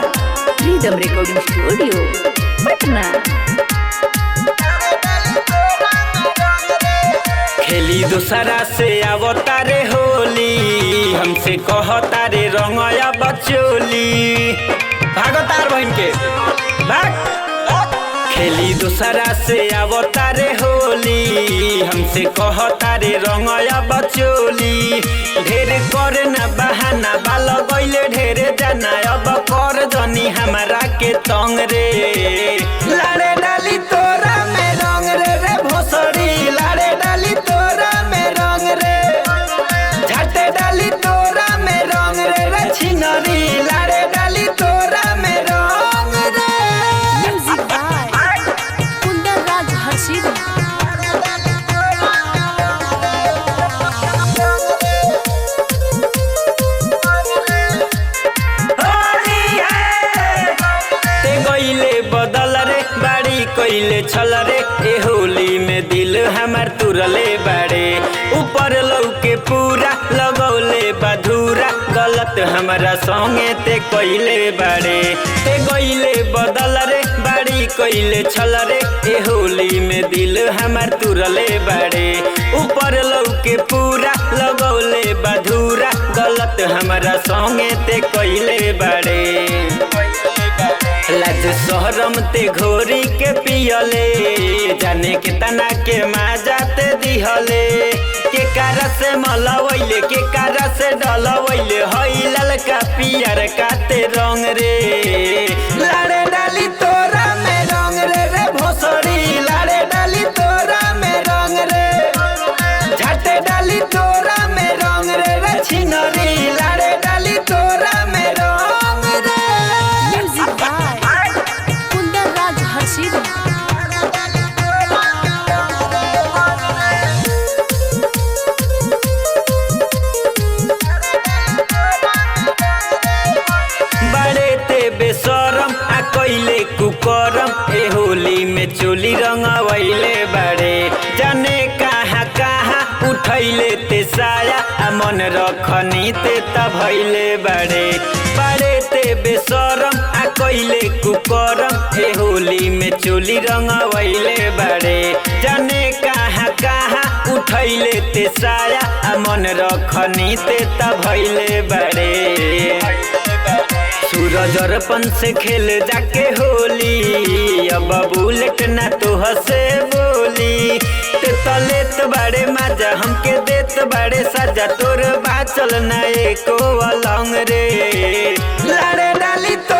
Rhythm recording studio Patna. खेली दूसरा से अवतारे होली, हमसे कहतारे रंगया बचोली। भागतार बहन के भाग। खेली दूसरा से अवतारे होली, हमसे कहतारे रंगया बचोली। ढेर करे न बहाना बाल गईले ढेर जाना, अब कर जनी हमारा के तंग रे। लाड़े डाली तोरा में रंग रे रे भोसड़ी, लाड़े डाली तोरा में रंग रे। झटे डाली तोरा में रंग रे रे छिनरी, लाड़े डाली तोरा में रंग रे। Music by Kundan Raj Harshid. बदल रे बाड़ी कइले छल रे, ए होली में दिल हमार तुरले बाड़े। ऊपर लौके पूरा लगौले बधूरा, गलत हमारा संगे ते कइले बाड़े। ते गइले बदल रे बाड़ी कइले छल रे, ए होली में दिल हमार तुरले बाड़े। ऊपर लौके पूरा लगौले बधूरा, गलत हमारा संगे ते कइले बाड़े। लाज शहरम ते घोरी के पियले, जाने के तना के माजाते दिहले। के कारा से मलवैले के कारा से डलवैले, हई ललका पियर काते रंग रे। लाड़े डाली तोरा में रंग रे रे भोसड़ी, लाड़े डाली तोरा में रंग रे। झटे डाली तोरा में रंग रे रे छिनरी, लाड़े डाली तोरा में रंग रे। Music by Kundan Raj Harshid. बड़े ते बेशरम आ कइले कुकरम, ए होली में चोली रंगवैले बड़े। जाने कहाँ कहाँ उठैले ते साया, आ मन रखनी ते तभैले बड़े। बड़े ते बेशरम आ कइले कुकरम, ए होली में चोली रंगवैले बड़े। जाने कहाँ कहाँ उठैले ते साया, आ मन रखनी ते तभैले बड़े। सूरज अर्पण से खेल जाके होली, अब बुलेट ना तो हसे बोली। ते तलेत बड़े मजा हमके देत बड़े सजा, तोर बाचल ना एको अलंग रे। लाड़े डाली तो